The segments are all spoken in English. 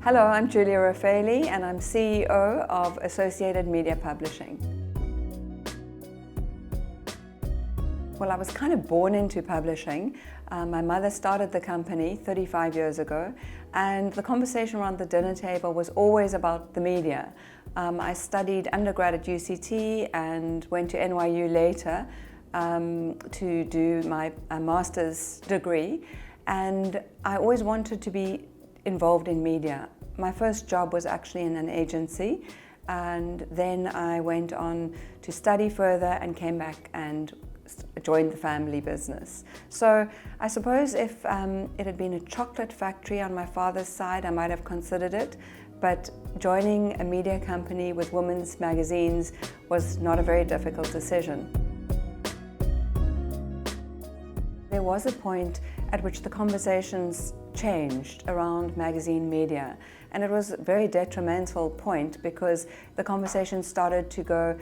Hello, I'm Julia Raphaely and I'm CEO of Associated Media Publishing. Well, I was kind of born into publishing. My mother started the company 35 years ago, and the conversation around the dinner table was always about the media. I studied undergrad at UCT and went to NYU later to do my master's degree, and I always wanted to be involved in media. My first job was actually in an agency, and then I went on to study further and came back and joined the family business. So I suppose if it had been a chocolate factory on my father's side, I might have considered it, but joining a media company with women's magazines was not a very difficult decision. There was a point at which the conversations changed around magazine media, and it was a very detrimental point because the conversation started to go,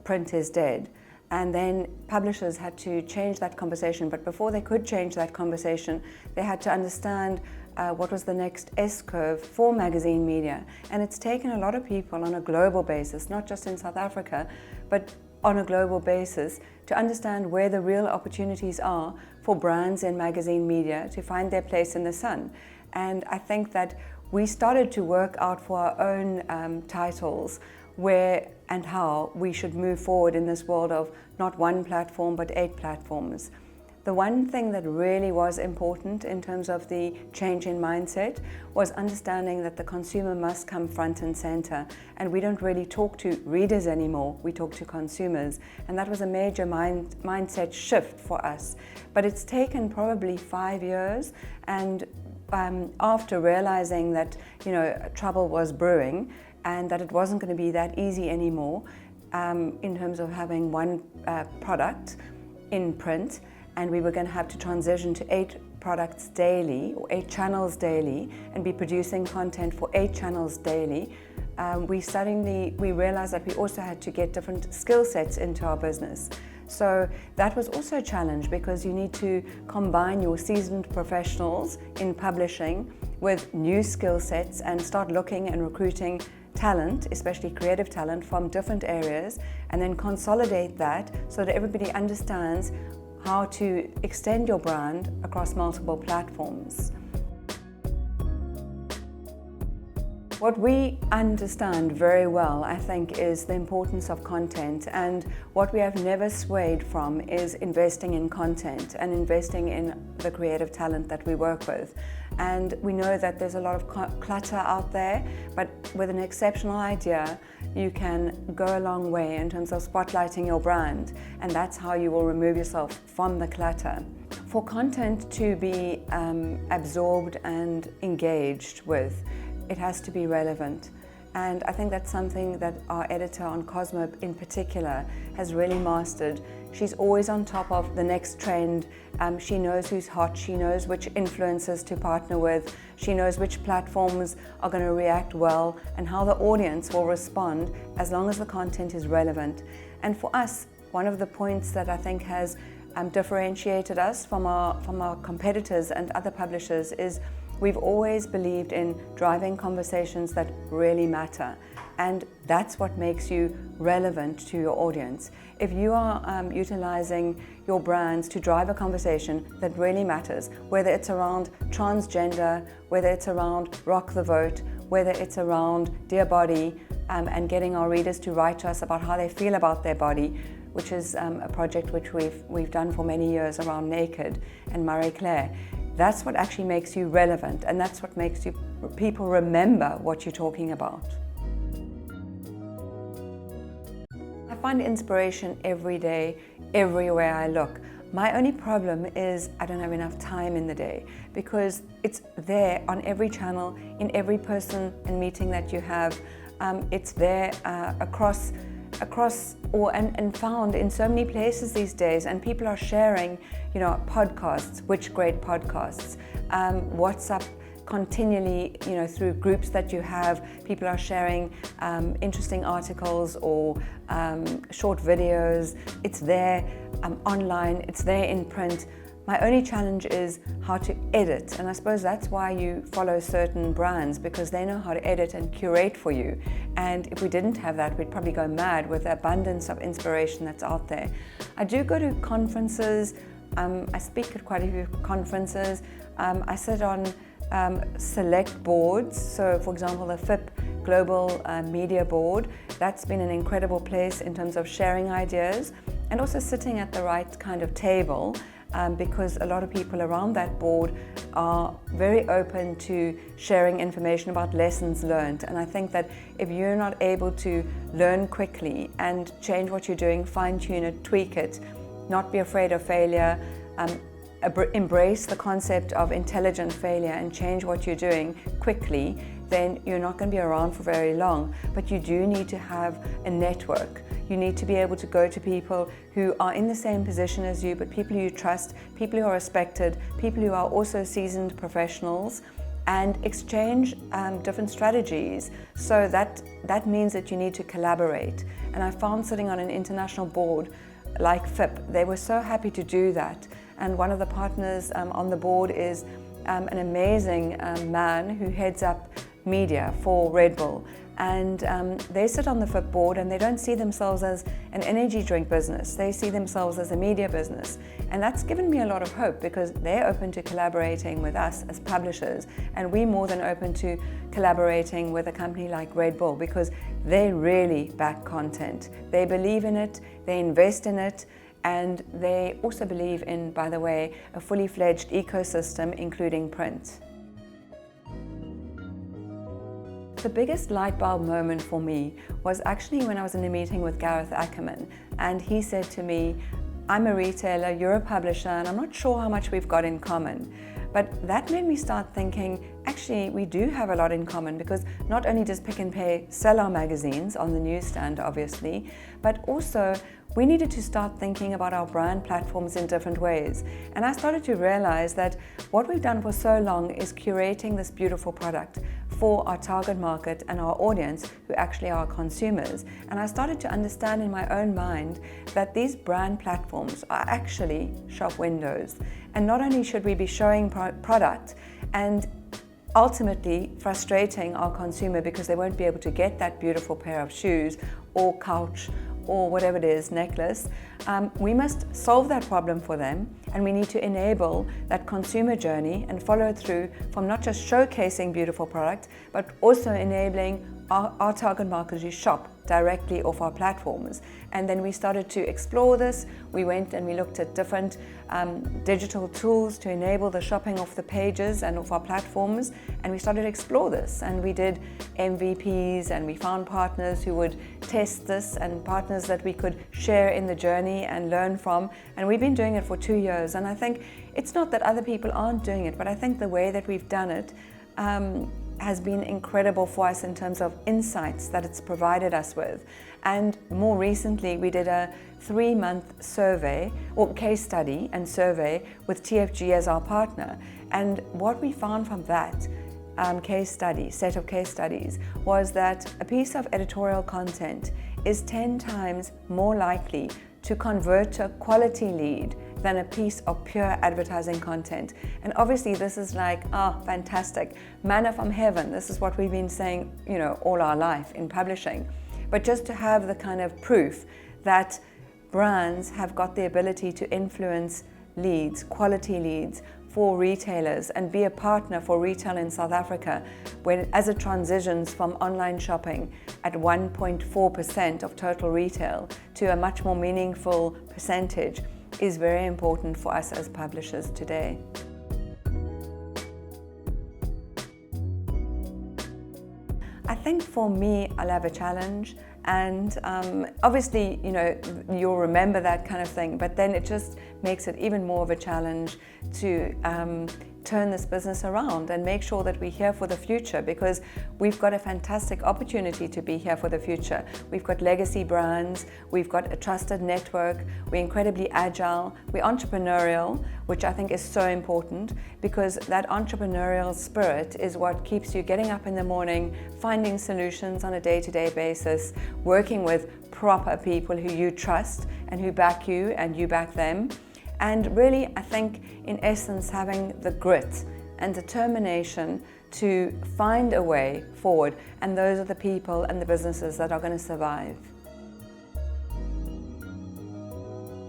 print is dead. And then publishers had to change that conversation, but before they could change that conversation, they had to understand what was the next S-curve for magazine media. And it's taken a lot of people on a global basis, not just in South Africa, but on a global basis, to understand where the real opportunities are for brands in magazine media to find their place in the sun. And I think that we started to work out for our own titles where and how we should move forward in this world of not one platform but 8 platforms. The one thing that really was important in terms of the change in mindset was understanding that the consumer must come front and center, and we don't really talk to readers anymore, we talk to consumers, and that was a major mindset shift for us. But it's taken probably 5 years, and after realizing that trouble was brewing and that it wasn't going to be that easy anymore in terms of having one product in print, and we were going to have to transition to 8 products daily or 8 channels daily and be producing content for 8 channels daily, we realized that we also had to get different skill sets into our business. So that was also a challenge because you need to combine your seasoned professionals in publishing with new skill sets and start looking and recruiting talent, especially creative talent from different areas, and then consolidate that so that everybody understands how to extend your brand across multiple platforms. What we understand very well, I think, is the importance of content, and what we have never swayed from is investing in content and investing in the creative talent that we work with. And we know that there's a lot of clutter out there, but with an exceptional idea, you can go a long way in terms of spotlighting your brand, and that's how you will remove yourself from the clutter. For content to be absorbed and engaged with, it has to be relevant. And I think that's something that our editor on Cosmo in particular has really mastered. She's always on top of the next trend. She knows who's hot, she knows which influencers to partner with, she knows which platforms are going to react well and how the audience will respond as long as the content is relevant. And for us, one of the points that I think has differentiated us from our competitors and other publishers is we've always believed in driving conversations that really matter, and that's what makes you relevant to your audience. If you are utilizing your brands to drive a conversation that really matters, whether it's around transgender, whether it's around rock the vote, whether it's around Dear Body, and getting our readers to write to us about how they feel about their body, which is a project which we've done for many years around Naked and Marie Claire. That's what actually makes you relevant, and that's what makes people remember what you're talking about. I find inspiration every day, everywhere I look. My only problem is I don't have enough time in the day, because it's there on every channel, in every person and meeting that you have. It's there across and found in so many places these days, and people are sharing podcasts, which great podcasts, WhatsApp continually, through groups that you have, people are sharing interesting articles or short videos. It's there online, it's there in print. My only challenge is how to edit, and I suppose that's why you follow certain brands, because they know how to edit and curate for you. And if we didn't have that, we'd probably go mad with the abundance of inspiration that's out there. I do go to conferences. I speak at quite a few conferences. I sit on select boards. So, for example, the FIP Global Media Board, that's been an incredible place in terms of sharing ideas and also sitting at the right kind of table. Because a lot of people around that board are very open to sharing information about lessons learned. And I think that if you're not able to learn quickly and change what you're doing, fine-tune it, tweak it, not be afraid of failure, embrace the concept of intelligent failure and change what you're doing quickly, then you're not going to be around for very long. But you do need to have a network. You need to be able to go to people who are in the same position as you, but people you trust, people who are respected, people who are also seasoned professionals, and exchange different strategies. So that means that you need to collaborate. And I found sitting on an international board like FIP, they were so happy to do that. And one of the partners on the board is an amazing man who heads up media for Red Bull. And they sit on the FIP board and they don't see themselves as an energy drink business. They see themselves as a media business. And that's given me a lot of hope, because they're open to collaborating with us as publishers. And we're more than open to collaborating with a company like Red Bull, because they really back content. They believe in it, they invest in it, and they also believe in, by the way, a fully fledged ecosystem, including print. The biggest light bulb moment for me was actually when I was in a meeting with Gareth Ackerman, and he said to me, I'm a retailer, you're a publisher, and I'm not sure how much we've got in common. But that made me start thinking, actually, we do have a lot in common, because not only does Pick n Pay sell our magazines on the newsstand, obviously, but also we needed to start thinking about our brand platforms in different ways. And I started to realize that what we've done for so long is curating this beautiful product for our target market and our audience, who actually are consumers. And I started to understand in my own mind that these brand platforms are actually shop windows. And not only should we be showing product and ultimately frustrating our consumer because they won't be able to get that beautiful pair of shoes or couch or whatever it is, necklace, we must solve that problem for them, and we need to enable that consumer journey and follow through from not just showcasing beautiful product, but also enabling our target market to shop directly off our platforms. And then we started to explore this. We went and we looked at different digital tools to enable the shopping off the pages and off our platforms, and we started to explore this. And we did MVPs, and we found partners who would test this, and partners that we could share in the journey and learn from. And we've been doing it for 2 years, and I think it's not that other people aren't doing it, but I think the way that we've done it has been incredible for us in terms of insights that it's provided us with. And more recently, we did a 3-month survey or case study and survey with TFG as our partner. And what we found from that set of case studies was that a piece of editorial content is 10 times more likely to convert to a quality lead than a piece of pure advertising content. And obviously this is like, fantastic, manna from heaven. This is what we've been saying, all our life in publishing. But just to have the kind of proof that brands have got the ability to influence leads, quality leads for retailers, and be a partner for retail in South Africa as it transitions from online shopping at 1.4% of total retail to a much more meaningful percentage, is very important for us as publishers today. I think for me, I'll have a challenge, and obviously, you'll remember that kind of thing, but then it just makes it even more of a challenge to turn this business around and make sure that we're here for the future, because we've got a fantastic opportunity to be here for the future. We've got legacy brands, we've got a trusted network, we're incredibly agile, we're entrepreneurial, which I think is so important, because that entrepreneurial spirit is what keeps you getting up in the morning, finding solutions on a day-to-day basis, working with proper people who you trust and who back you and you back them. And really, I think, in essence, having the grit and determination to find a way forward, and those are the people and the businesses that are going to survive.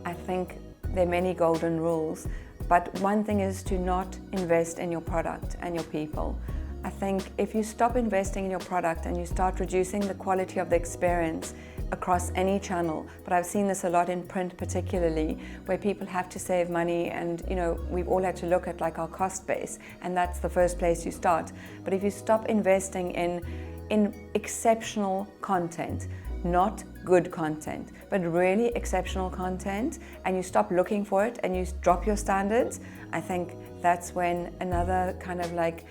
I think there are many golden rules, but one thing is to not invest in your product and your people. I think if you stop investing in your product and you start reducing the quality of the experience across any channel, but I've seen this a lot in print particularly, where people have to save money, and we've all had to look at like our cost base, and that's the first place you start. But if you stop investing in exceptional content, not good content, but really exceptional content, and you stop looking for it and you drop your standards, I think that's when another kind of like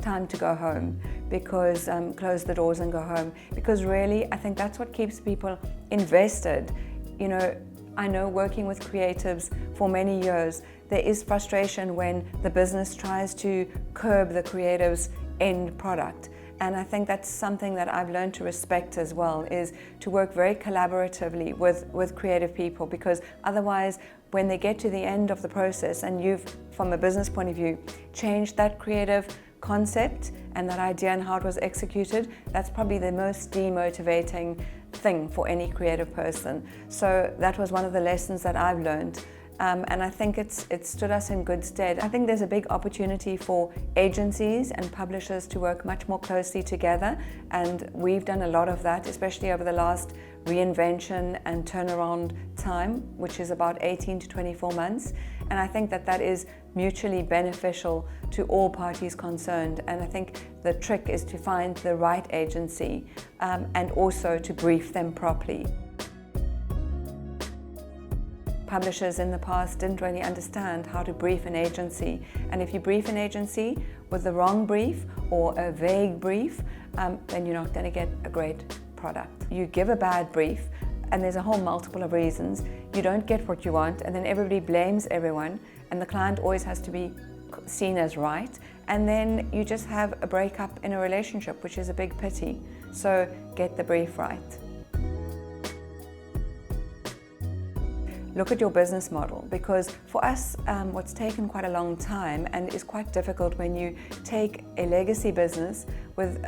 time to go home, because close the doors and go home, because really I think that's what keeps people invested. I know working with creatives for many years, there is frustration when the business tries to curb the creative's end product. And I think that's something that I've learned to respect as well, is to work very collaboratively with creative people, because otherwise when they get to the end of the process and you've, from a business point of view, changed that creative concept and that idea and how it was executed, that's probably the most demotivating thing for any creative person. So that was one of the lessons that I've learned. And I think it stood us in good stead. I think there's a big opportunity for agencies and publishers to work much more closely together, and we've done a lot of that, especially over the last reinvention and turnaround time, which is about 18 to 24 months. And I think that is mutually beneficial to all parties concerned. And I think the trick is to find the right agency and also to brief them properly. Publishers in the past didn't really understand how to brief an agency, and if you brief an agency with the wrong brief or a vague brief, then you're not going to get a great product. You give a bad brief, and there's a whole multiple of reasons, you don't get what you want, and then everybody blames everyone, and the client always has to be seen as right, and then you just have a breakup in a relationship, which is a big pity. So get the brief right. Look at your business model, because for us, what's taken quite a long time and is quite difficult when you take a legacy business with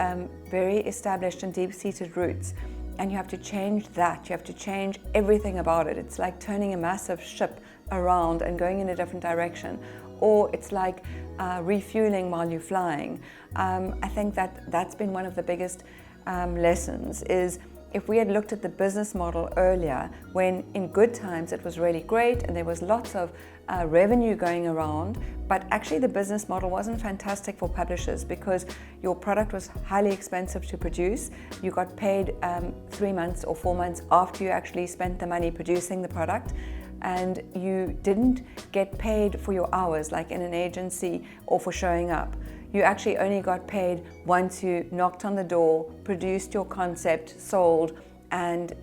very established and deep-seated roots, and you have to change that, you have to change everything about it. It's like turning a massive ship around and going in a different direction, or it's like refueling while you're flying. I think that's been one of the biggest lessons, is if we had looked at the business model earlier, when in good times it was really great and there was lots of revenue going around, but actually the business model wasn't fantastic for publishers because your product was highly expensive to produce. You got paid 3 months or 4 months after you actually spent the money producing the product, and you didn't get paid for your hours like in an agency or for showing up. You actually only got paid once you knocked on the door, produced your concept, sold, and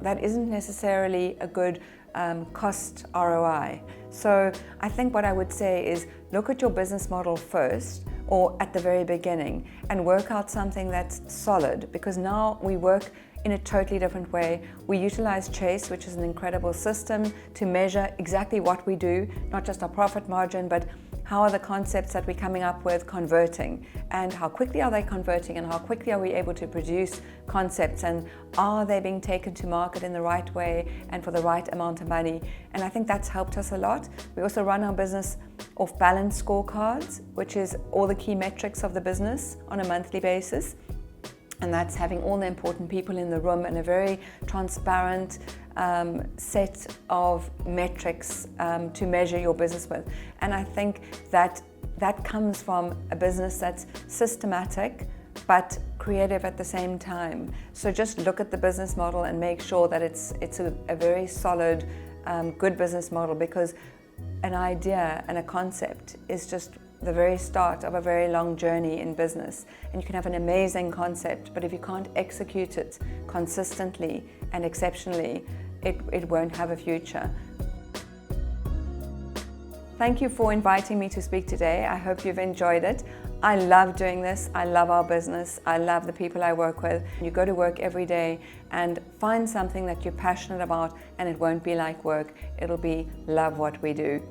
that isn't necessarily a good cost ROI. So I think what I would say is look at your business model first, or at the very beginning, and work out something that's solid, because now we work in a totally different way. We utilize Chase, which is an incredible system to measure exactly what we do, not just our profit margin, but how are the concepts that we're coming up with converting, and how quickly are they converting, and how quickly are we able to produce concepts, and are they being taken to market in the right way and for the right amount of money. And I think that's helped us a lot. We also run our business off balance scorecards, which is all the key metrics of the business on a monthly basis. And that's having all the important people in the room and a very transparent set of metrics to measure your business with. And I think that comes from a business that's systematic but creative at the same time. So just look at the business model and make sure that it's a very solid, good business model, because an idea and a concept is just the very start of a very long journey in business. And you can have an amazing concept, but if you can't execute it consistently and exceptionally, it won't have a future. Thank you for inviting me to speak today. I hope you've enjoyed it. I love doing this. I love our business. I love the people I work with. You go to work every day and find something that you're passionate about, and it won't be like work. It'll be love what we do.